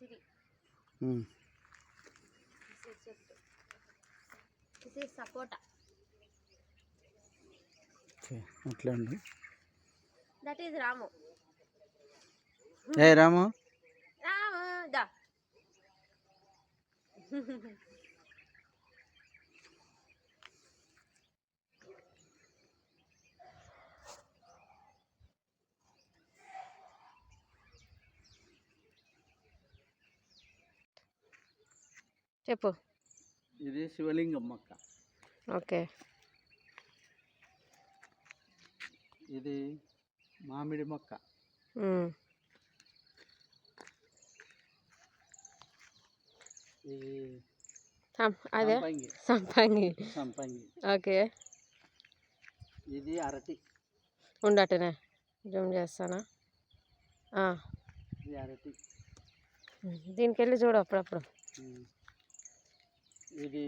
ఉసిరి. చెట్టు. This is సపోటా. అట్లా అండి. దట్ ఈజ్ రాము. ఏ రాము రాము దా. చెప్పు. ఇది శివలింగం మొక్క. ఓకే. ఇది మామిడి మొక్క. ఇది అదే సంపంగి. సంపంగి. ఓకే. ఇది అరటి. ఉండటనే జూమ్ చేస్తానా. ఇది అరటి. దీనికి వెళ్ళి చూడు అప్పుడప్పుడు. ఇది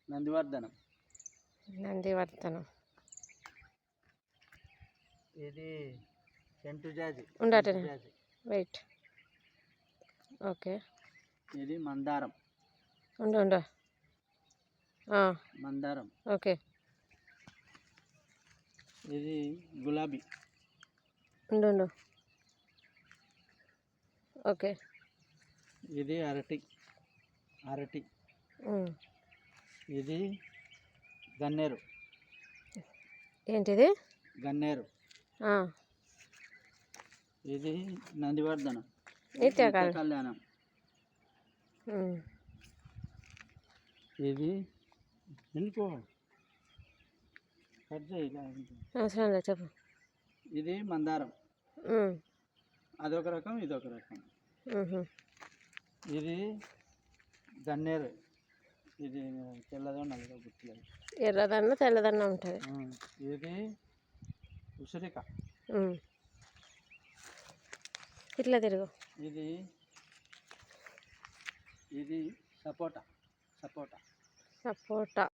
నందివర్ధనం. నందివర్ధనం. ఇది సెంటు జాజి. ఉండటనే వెయిట్. ఓకే. ఇది మందారం. ఉండు. మందారం. ఓకే. ఇది గులాబీ. ఉండు. ఓకే. ఇది అరటి. ఇది గన్నేరు. ఏంటిది? గన్నేరు. ఇది నందివర్ధనం. నిత్య కళ్యాణం. ఇది ఎందుకో కట్ చేయి. అవసరం లేదు, చెప్పు. ఇది మందారం. అదొక రకం, ఇదొక రకం. ఇది గన్నేరు. ఇది తెల్లదో నల్లదో గుర్తులేదు. ఎర్రదన్న తెల్లదన్న ఉంటుంది. ఇది ఉసిరిక. ఇట్లా తిరుగు. ఇది సపోటా. సపోటా.